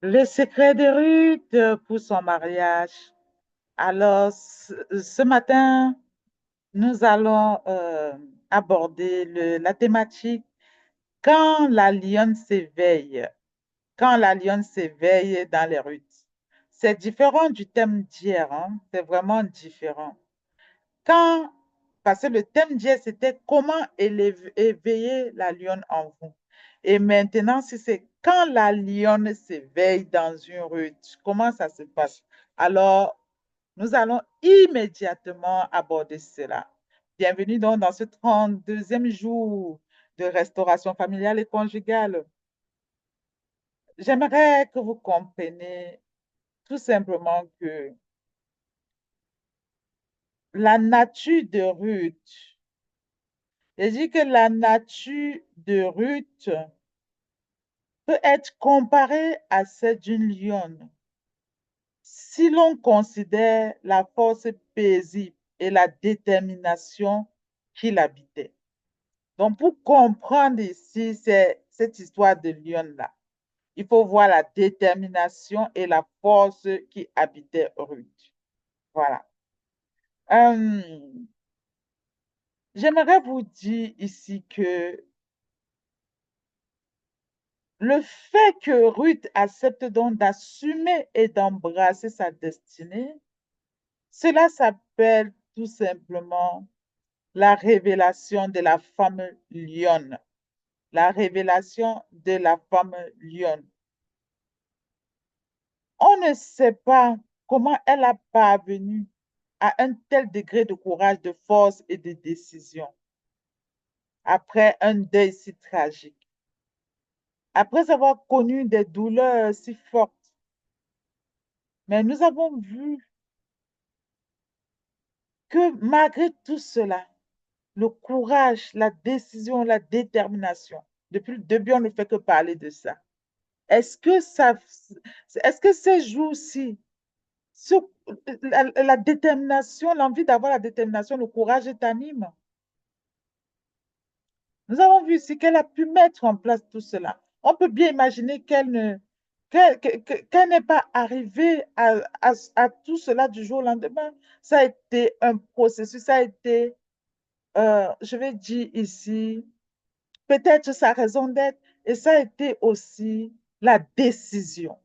Le secret de Ruth pour son mariage. Alors, ce matin, nous allons aborder la thématique quand la lionne s'éveille. Quand la lionne s'éveille dans les Ruth. C'est différent du thème d'hier, hein. C'est vraiment différent. Quand, parce que le thème d'hier, c'était comment éveiller la lionne en vous. Et maintenant, si c'est quand la lionne s'éveille dans une rute, comment ça se passe? Alors, nous allons immédiatement aborder cela. Bienvenue donc dans ce 32e jour de restauration familiale et conjugale. J'aimerais que vous compreniez tout simplement que la nature de Ruth, j'ai dit que la nature de Ruth peut être comparée à celle d'une lionne si l'on considère la force paisible et la détermination qui l'habitait. Donc, pour comprendre ici cette histoire de lionne-là, il faut voir la détermination et la force qui habitait Ruth. Voilà. Euh, J'aimerais vous dire ici que le fait que Ruth accepte donc d'assumer et d'embrasser sa destinée, cela s'appelle tout simplement la révélation de la femme lionne. La révélation de la femme lionne. On ne sait pas comment elle a parvenu à un tel degré de courage, de force et de décision après un deuil si tragique. Après avoir connu des douleurs si fortes, mais nous avons vu que malgré tout cela, le courage, la décision, la détermination, depuis le début, on ne fait que parler de ça. Est-ce que ces jours-ci, ce- la détermination, l'envie d'avoir la détermination, le courage t'anime? Nous avons vu ici qu'elle a pu mettre en place tout cela. On peut bien imaginer qu'elle n'est pas arrivée à tout cela du jour au lendemain. Ça a été un processus, ça a été, je vais dire ici, peut-être sa raison d'être, et ça a été aussi la décision.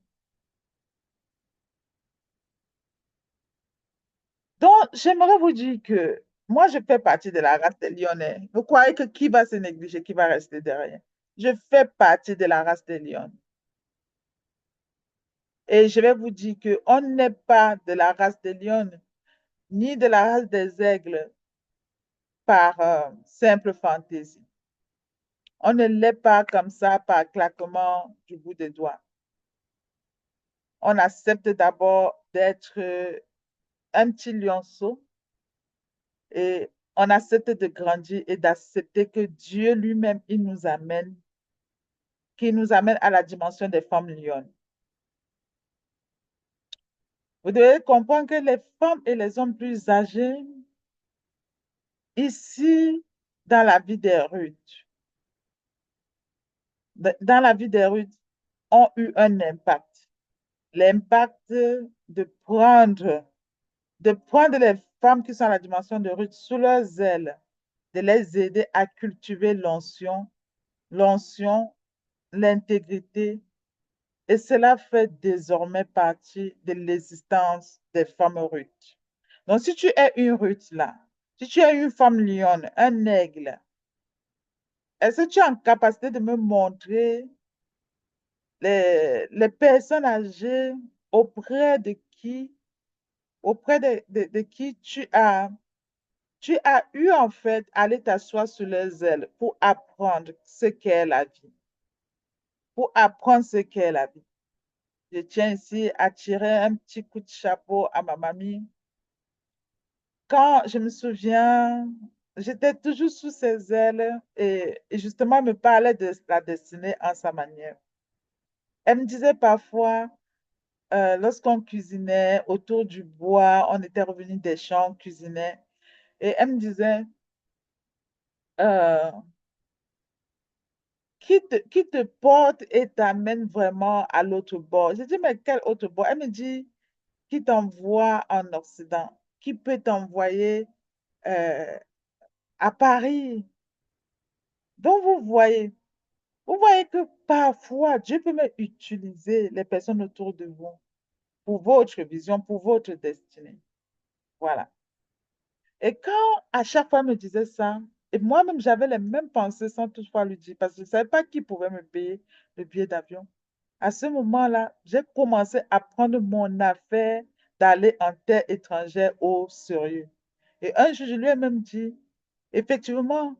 Donc, j'aimerais vous dire que moi, je fais partie de la race des Lyonnais. Vous croyez que qui va se négliger, qui va rester derrière? Je fais partie de la race des Lyonnais. Et je vais vous dire qu'on n'est pas de la race des lions, ni de la race des aigles par simple fantaisie. On ne l'est pas comme ça par claquement du bout des doigts. On accepte d'abord d'être un petit lionceau et on accepte de grandir et d'accepter que Dieu lui-même, qu'il nous amène à la dimension des femmes lionnes. Vous devez comprendre que les femmes et les hommes plus âgés, ici, dans la vie des Ruth, dans la vie des Ruth, ont eu un impact. L'impact de prendre les femmes qui sont à la dimension de Ruth sous leurs ailes, de les aider à cultiver l'onction, l'intégrité. Et cela fait désormais partie de l'existence des femmes Ruth. Donc, si tu es une Ruth là, si tu es une femme lionne, un aigle, est-ce que tu es en capacité de me montrer les personnes âgées auprès de qui, de qui tu as eu en fait à aller t'asseoir sur les ailes pour apprendre ce qu'est la vie, pour apprendre ce qu'est la vie. Je tiens ici à tirer un petit coup de chapeau à ma mamie. Quand je me souviens, j'étais toujours sous ses ailes et justement elle me parlait de la destinée en sa manière. Elle me disait parfois, lorsqu'on cuisinait autour du bois, on était revenu des champs, on cuisinait. Et elle me disait, euh, qui te porte et t'amène vraiment à l'autre bord. Je dis, mais quel autre bord? Elle me dit, qui t'envoie en Occident? Qui peut t'envoyer euh, à Paris? Donc, vous voyez que parfois, Dieu peut même utiliser les personnes autour de vous pour votre vision, pour votre destinée. Voilà. Et quand à chaque fois elle me disait ça, et moi-même j'avais les mêmes pensées sans toutefois lui dire, parce que je ne savais pas qui pouvait me payer le billet d'avion. À ce moment-là, j'ai commencé à prendre mon affaire d'aller en terre étrangère au sérieux. Et un jour, je lui ai même dit, effectivement,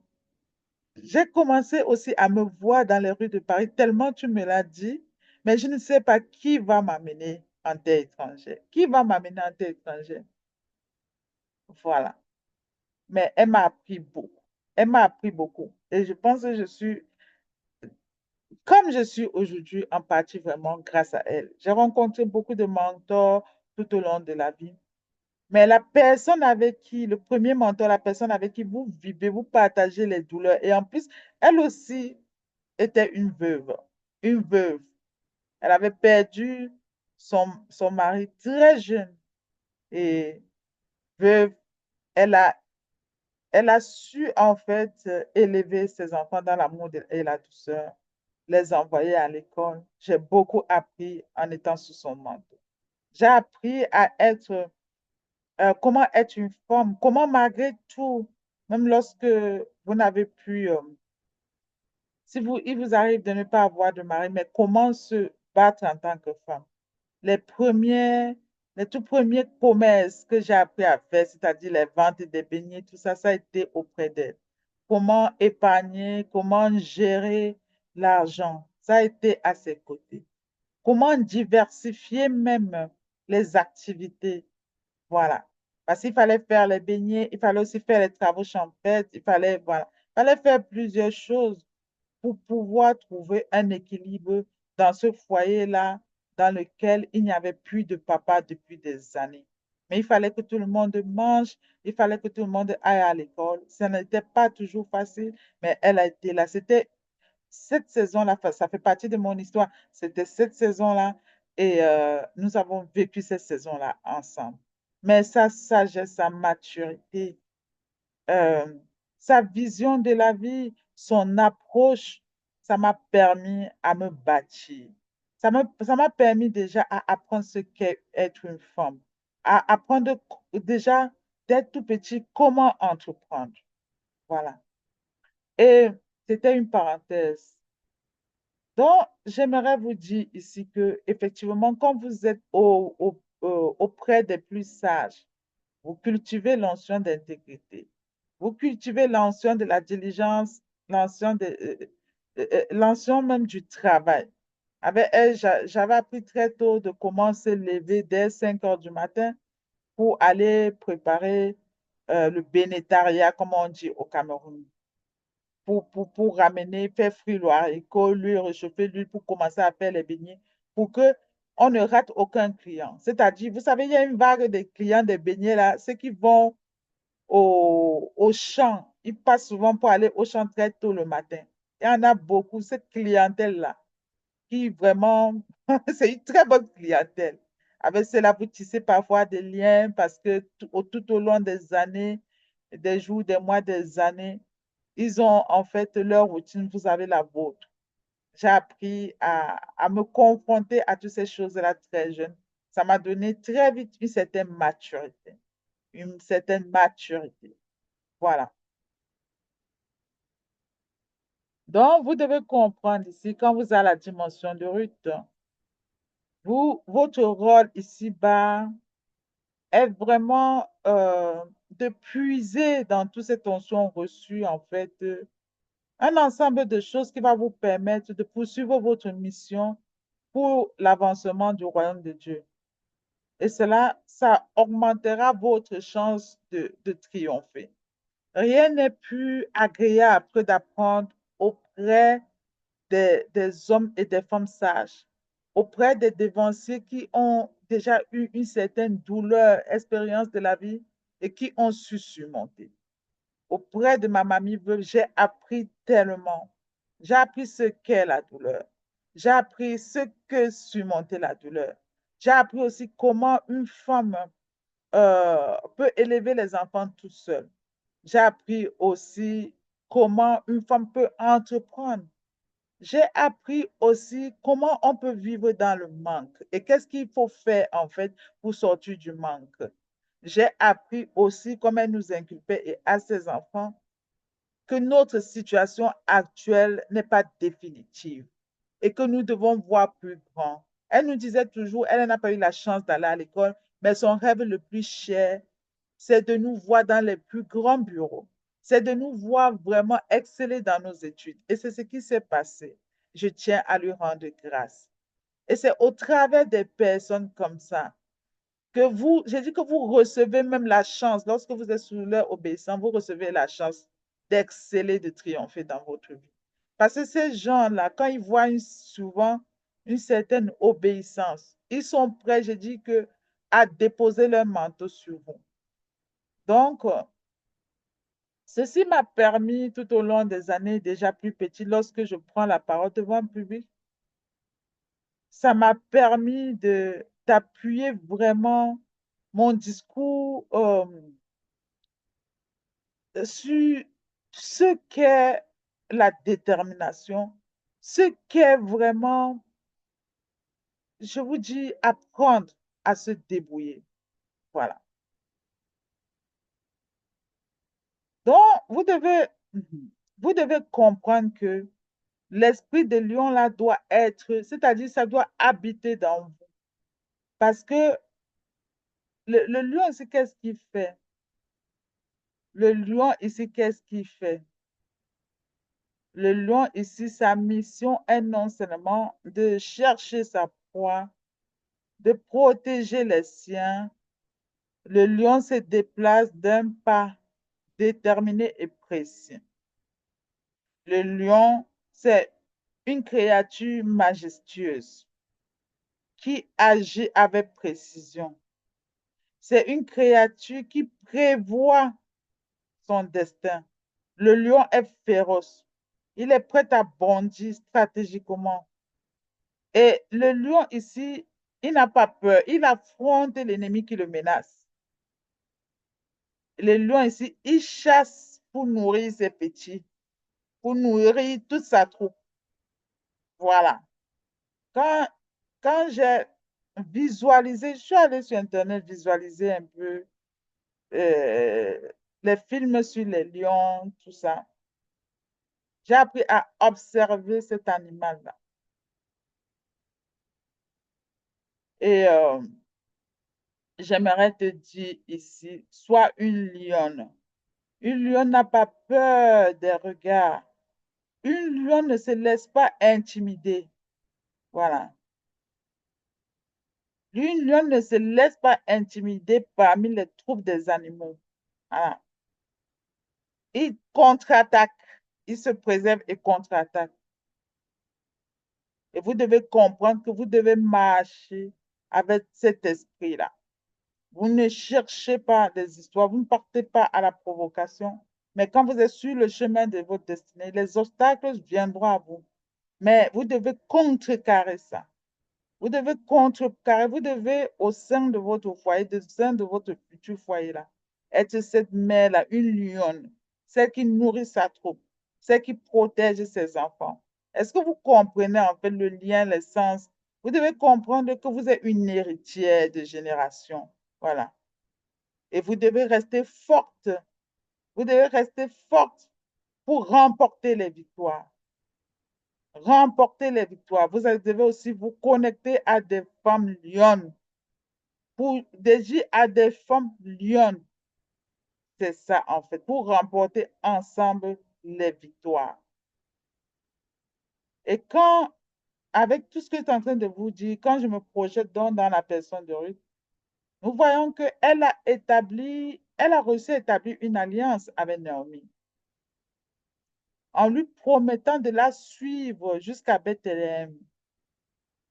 j'ai commencé aussi à me voir dans les rues de Paris, tellement tu me l'as dit, mais je ne sais pas qui va m'amener en terre étrangère. Qui va m'amener en terre étrangère? Voilà. Mais elle m'a appris beaucoup. Elle m'a appris beaucoup. Et je pense que je suis, comme je suis aujourd'hui, en partie vraiment grâce à elle. J'ai rencontré beaucoup de mentors tout au long de la vie. Mais la personne avec qui, le premier mentor, la personne avec qui vous vivez, vous partagez les douleurs. Et en plus, elle aussi était une veuve. Une veuve. Elle avait perdu son mari très jeune. Et veuve, elle a elle a su en fait élever ses enfants dans l'amour et la douceur, les envoyer à l'école. J'ai beaucoup appris en étant sous son manteau. J'ai appris à être, comment être une femme, comment malgré tout, même lorsque vous n'avez plus, si vous, il vous arrive de ne pas avoir de mari, mais comment se battre en tant que femme. Les premiers, les tout premiers commerces que j'ai appris à faire, c'est-à-dire les ventes des beignets, tout ça, ça a été auprès d'elle. Comment épargner, comment gérer l'argent, ça a été à ses côtés. Comment diversifier même les activités, voilà. Parce qu'il fallait faire les beignets, il fallait aussi faire les travaux champêtres, il fallait, voilà, il fallait faire plusieurs choses pour pouvoir trouver un équilibre dans ce foyer-là dans lequel il n'y avait plus de papa depuis des années. Mais il fallait que tout le monde mange, il fallait que tout le monde aille à l'école. Ça n'était pas toujours facile, mais elle a été là. C'était cette saison-là, ça fait partie de mon histoire. C'était cette saison-là et nous avons vécu cette saison-là ensemble. Mais sa sagesse, sa maturité, euh, sa vision de la vie, son approche, ça m'a permis à me bâtir. Ça m'a permis déjà à apprendre ce qu'est être une femme, à apprendre déjà dès tout petit comment entreprendre. Voilà. Et c'était une parenthèse. Donc, j'aimerais vous dire ici que, effectivement, quand vous êtes auprès des plus sages, vous cultivez l'onction d'intégrité. Vous cultivez l'onction de la diligence, l'onction même du travail. Avec elle, j'avais appris très tôt de comment se lever dès 5 heures du matin pour aller préparer le bénétariat, comme on dit au Cameroun, pour ramener, faire frire le haricot, lui réchauffer l'huile pour commencer à faire les beignets, pour que on ne rate aucun client. C'est-à-dire, vous savez, il y a une vague de clients des beignets là, ceux qui vont au champ. Ils passent souvent pour aller au champ très tôt le matin. Il y en a beaucoup, cette clientèle-là, qui vraiment, c'est une très bonne clientèle. Avec cela, vous tissez parfois des liens parce que tout au long des années, des jours, des mois, des années, ils ont en fait leur routine, vous avez la vôtre. J'ai appris à me confronter à toutes ces choses-là très jeune. Ça m'a donné très vite une certaine maturité. Une certaine maturité. Voilà. Donc, vous devez comprendre ici, quand vous avez la dimension de Ruth, votre rôle ici-bas est vraiment de puiser dans toute cette onction reçue, en fait, un ensemble de choses qui va vous permettre de poursuivre votre mission pour l'avancement du royaume de Dieu. Et cela, ça augmentera votre chance de triompher. Rien n'est plus agréable que d'apprendre auprès des hommes et des femmes sages, auprès des dévanciers qui ont déjà eu une certaine douleur, expérience de la vie et qui ont su surmonter. Auprès de ma mamie veuve, j'ai appris tellement. J'ai appris ce qu'est la douleur. J'ai appris ce que surmonter la douleur. J'ai appris aussi comment une femme peut élever les enfants toute seule. J'ai appris aussi comment une femme peut entreprendre. J'ai appris aussi comment on peut vivre dans le manque et qu'est-ce qu'il faut faire en fait pour sortir du manque. J'ai appris aussi comment elle nous inculpait et à ses enfants que notre situation actuelle n'est pas définitive et que nous devons voir plus grand. Elle nous disait toujours, elle n'a pas eu la chance d'aller à l'école, mais son rêve le plus cher, c'est de nous voir dans les plus grands bureaux. C'est de nous voir vraiment exceller dans nos études. Et c'est ce qui s'est passé. Je tiens à lui rendre grâce. Et c'est au travers des personnes comme ça que vous, j'ai dit que vous recevez même la chance, lorsque vous êtes sous leur obéissance, vous recevez la chance d'exceller, de triompher dans votre vie. Parce que ces gens-là, quand ils voient souvent une certaine obéissance, ils sont prêts, je dis que, à déposer leur manteau sur vous. Donc, ceci m'a permis tout au long des années déjà plus petites, lorsque je prends la parole devant le public, ça m'a permis de d'appuyer vraiment mon discours sur ce qu'est la détermination, ce qu'est vraiment, je vous dis, apprendre à se débrouiller. Voilà. Donc, vous devez comprendre que l'esprit de lion là doit être, c'est-à-dire ça doit habiter dans vous. Parce que le lion ici, qu'est-ce qu'il fait? Le lion ici, qu'est-ce qu'il fait? Le lion ici, sa mission est non seulement de chercher sa proie, de protéger les siens. Le lion se déplace d'un pas déterminé et précis. Le lion, c'est une créature majestueuse qui agit avec précision. C'est une créature qui prévoit son destin. Le lion est féroce. Il est prêt à bondir stratégiquement. Et le lion ici, il n'a pas peur. Il affronte l'ennemi qui le menace. Le lion ici, il chasse pour nourrir ses petits, pour nourrir toute sa troupe. Voilà. Quand, quand j'ai visualisé, je suis allée sur Internet visualiser un peu euh, les films sur les lions, tout ça. J'ai appris à observer cet animal-là. Et j'aimerais te dire ici, sois une lionne. Une lionne n'a pas peur des regards. Une lionne ne se laisse pas intimider. Voilà. Une lionne ne se laisse pas intimider parmi les troupes des animaux. Voilà. Il contre-attaque. Il se préserve et contre-attaque. Et vous devez comprendre que vous devez marcher avec cet esprit-là. Vous ne cherchez pas des histoires, vous ne partez pas à la provocation. Mais quand vous êtes sur le chemin de votre destinée, les obstacles viendront à vous. Mais vous devez contrecarrer ça. Vous devez contrecarrer, vous devez, au sein de votre foyer, au sein de votre futur foyer-là, être cette mère-là, une lionne, celle qui nourrit sa troupe, celle qui protège ses enfants. Est-ce que vous comprenez en fait le lien, le sens? Vous devez comprendre que vous êtes une héritière de génération. Voilà. Et vous devez rester forte. Vous devez rester forte pour remporter les victoires. Remporter les victoires. Vous devez aussi vous connecter à des femmes lionnes pour dédier à des femmes lionnes. C'est ça, en fait, pour remporter ensemble les victoires. Et quand, avec tout ce que je suis en train de vous dire, quand je me projette dans la personne de Ruth, nous voyons elle a réussi à établir une alliance avec Naomi en lui promettant de la suivre jusqu'à Bethléem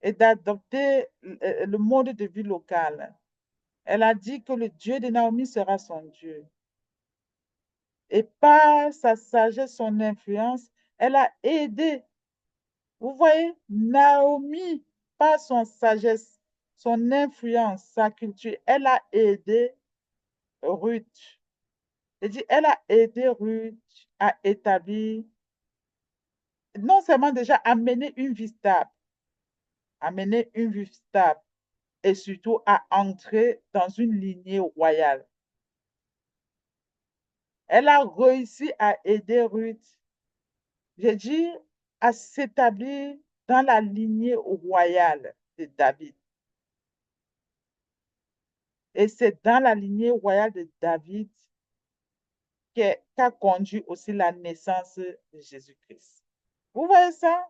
et d'adopter le mode de vie local. Elle a dit que le Dieu de Naomi sera son Dieu. Et par sa sagesse, son influence, Elle a aidé. Vous voyez, Naomi, par son sagesse, son influence, sa culture, elle a aidé Ruth. Elle dit, elle a aidé Ruth à établir, non seulement déjà à mener une vie stable, à mener une vie stable et surtout à entrer dans une lignée royale. Elle a réussi à aider Ruth, j'ai dit, à s'établir dans la lignée royale de David. Et c'est dans la lignée royale de David qu'a conduit aussi la naissance de Jésus-Christ. Vous voyez ça?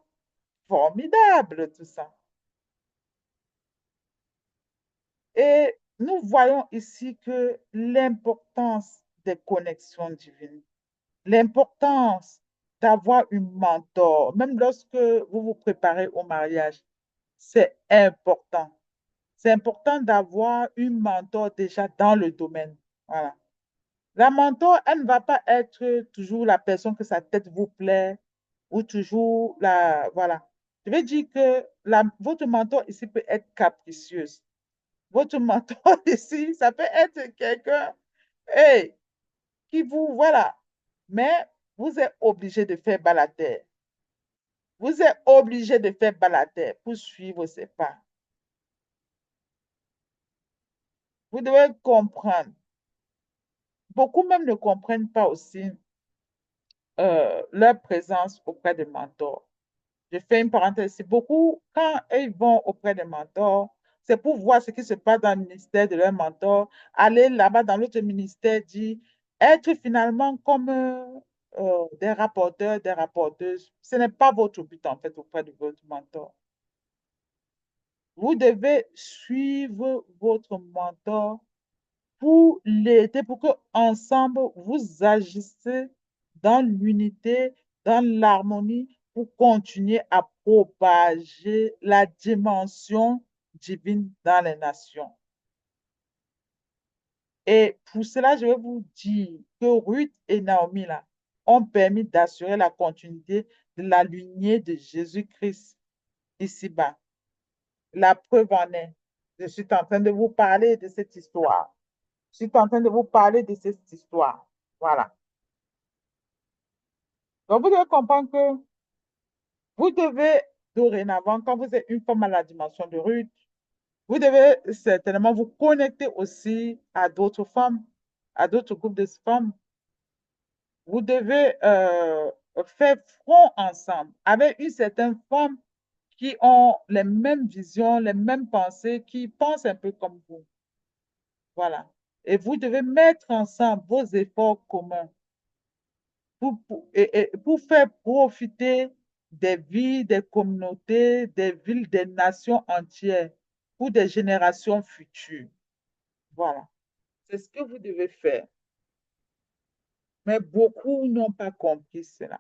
Formidable tout ça. Et nous voyons ici que l'importance des connexions divines, l'importance d'avoir un mentor, même lorsque vous vous préparez au mariage, c'est important. C'est important d'avoir une mentor déjà dans le domaine. Voilà. La mentor, elle ne va pas être toujours la personne que sa tête vous plaît ou toujours la... Voilà. Je veux dire que votre mentor ici peut être capricieuse. Votre mentor ici, ça peut être quelqu'un, hey, qui vous... Voilà. Mais vous êtes obligé de faire balader. Vous êtes obligé de faire balader pour suivre ses pas. Vous devez comprendre. Beaucoup même ne comprennent pas aussi leur présence auprès des mentors. Je fais une parenthèse ici. Beaucoup, quand ils vont auprès des mentors, c'est pour voir ce qui se passe dans le ministère de leur mentor, aller là-bas dans l'autre ministère, dire, être finalement comme des rapporteurs, des rapporteuses. Ce n'est pas votre but en fait auprès de votre mentor. Vous devez suivre votre mentor pour l'aider, pour que ensemble vous agissez dans l'unité, dans l'harmonie, pour continuer à propager la dimension divine dans les nations. Et pour cela, je vais vous dire que Ruth et Naomi là, ont permis d'assurer la continuité de la lignée de Jésus-Christ ici-bas. La preuve en est, je suis en train de vous parler de cette histoire. Je suis en train de vous parler de cette histoire. Voilà. Donc, vous devez comprendre que vous devez, dorénavant, quand vous êtes une femme à la dimension de Ruth, vous devez certainement vous connecter aussi à d'autres femmes, à d'autres groupes de femmes. Vous devez faire front ensemble avec une certaine femme qui ont les mêmes visions, les mêmes pensées, qui pensent un peu comme vous. Voilà. Et vous devez mettre ensemble vos efforts communs et pour faire profiter des vies, des communautés, des villes, des nations entières pour des générations futures. Voilà, c'est ce que vous devez faire. Mais beaucoup n'ont pas compris cela.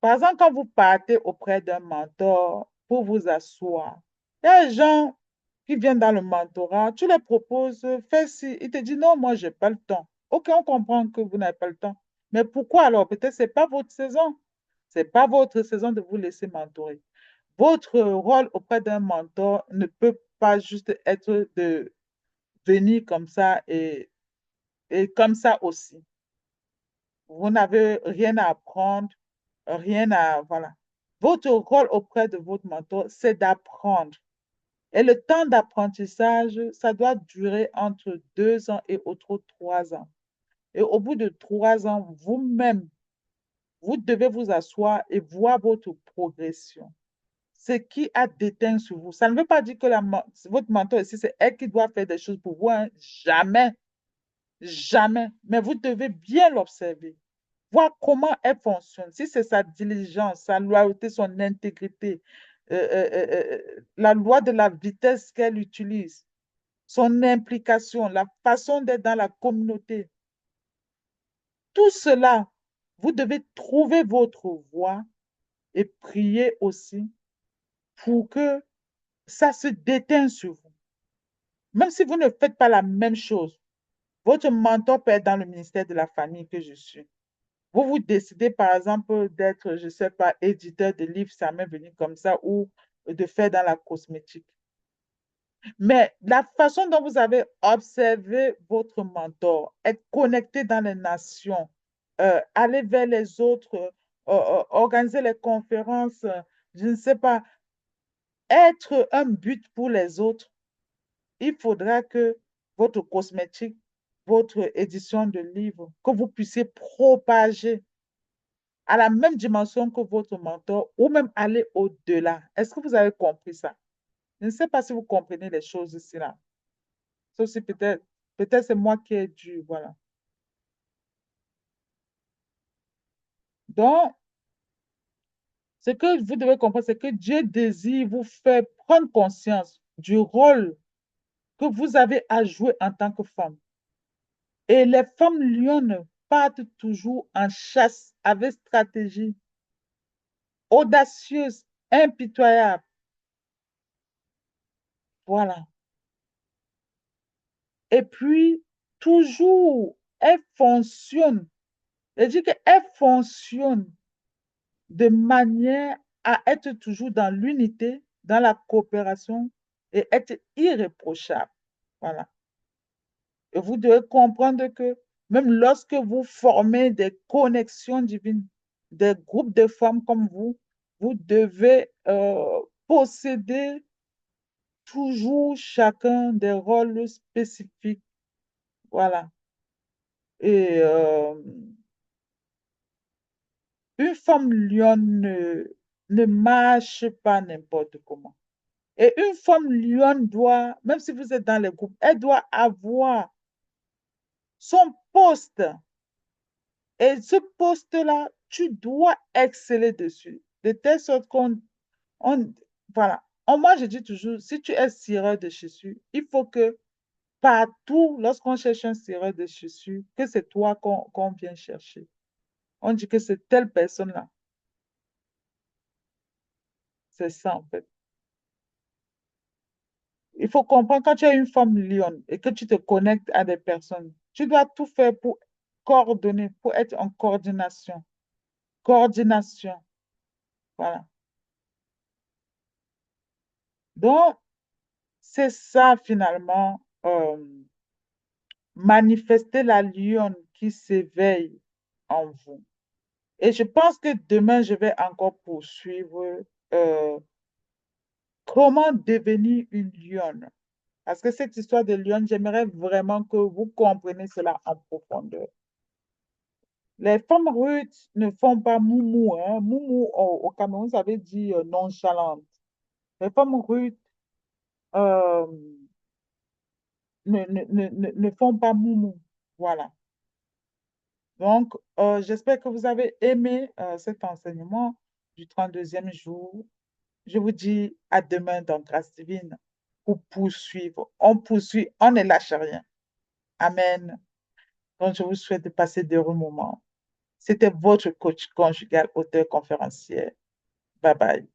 Par exemple, quand vous partez auprès d'un mentor pour vous asseoir, il y a des gens qui viennent dans le mentorat, tu les proposes, fais ci, ils te disent non, moi, je n'ai pas le temps. Ok, on comprend que vous n'avez pas le temps. Mais pourquoi alors? Peut-être ce n'est pas votre saison. Ce n'est pas votre saison de vous laisser mentorer. Votre rôle auprès d'un mentor ne peut pas juste être de venir comme ça et comme ça aussi. Vous n'avez rien à apprendre, rien à... Voilà. Votre rôle auprès de votre mentor, c'est d'apprendre. Et le temps d'apprentissage, ça doit durer entre 2 ans et autres 3 ans. Et au bout de 3 ans, vous-même, vous devez vous asseoir et voir votre progression. Ce qui a déteint sur vous. Ça ne veut pas dire que votre mentor ici, c'est elle qui doit faire des choses pour vous, hein. Jamais, jamais. Mais vous devez bien l'observer, voir comment elle fonctionne. Si c'est sa diligence, sa loyauté, son intégrité, la loi de la vitesse qu'elle utilise, son implication, la façon d'être dans la communauté. Tout cela, vous devez trouver votre voie et prier aussi pour que ça se déteigne sur vous. Même si vous ne faites pas la même chose, votre mentor peut être dans le ministère de la famille que je suis. vous décidez, par exemple, d'être, je ne sais pas, éditeur de livres, ça m'est venu comme ça, ou de faire dans la cosmétique. Mais la façon dont vous avez observé votre mentor, être connecté dans les nations, aller vers les autres, organiser les conférences, je ne sais pas, être un but pour les autres, il faudra que votre cosmétique, votre édition de livres, que vous puissiez propager à la même dimension que votre mentor ou même aller au-delà. Est-ce que vous avez compris ça? Je ne sais pas si vous comprenez les choses ici là. Sauf si peut-être c'est moi qui ai dû, voilà. Donc, ce que vous devez comprendre, c'est que Dieu désire vous faire prendre conscience du rôle que vous avez à jouer en tant que femme. Et les femmes lionnes partent toujours en chasse avec stratégie, audacieuse, impitoyable. Voilà. Et puis, toujours, elles fonctionnent. Je dis qu'elles fonctionnent de manière à être toujours dans l'unité, dans la coopération et être irréprochable. Voilà. Et vous devez comprendre que même lorsque vous formez des connexions divines, des groupes de femmes comme vous devez posséder toujours chacun des rôles spécifiques. Voilà. Et une femme lionne ne marche pas n'importe comment. Et une femme lionne doit, même si vous êtes dans les groupes, elle doit avoir son poste. Et ce poste-là, tu dois exceller dessus. De telle sorte on, voilà. Moi, je dis toujours, si tu es cireur de chaussures, il faut que partout, lorsqu'on cherche un cireur de chaussures, que c'est toi qu'on vient chercher. On dit que c'est telle personne-là. C'est ça, en fait. Il faut comprendre quand tu es une femme lionne et que tu te connectes à des personnes, tu dois tout faire pour coordonner, pour être en coordination. Coordination, voilà. Donc, c'est ça finalement, manifester la lionne qui s'éveille en vous. Et je pense que demain, je vais encore poursuivre comment devenir une lionne. Parce que cette histoire de lionne, j'aimerais vraiment que vous compreniez cela en profondeur. Les femmes rudes ne font pas moumou, hein. Moumou au Cameroun, ça veut dire nonchalante. Les femmes rudes euh, ne font pas moumou. Voilà. Donc, j'espère que vous avez aimé cet enseignement du 32e jour. Je vous dis à demain dans Grâce divine pour poursuivre. On poursuit, on ne lâche rien. Amen. Donc, je vous souhaite de passer d'heureux moments. C'était votre coach conjugal, auteur, conférencière. Bye bye.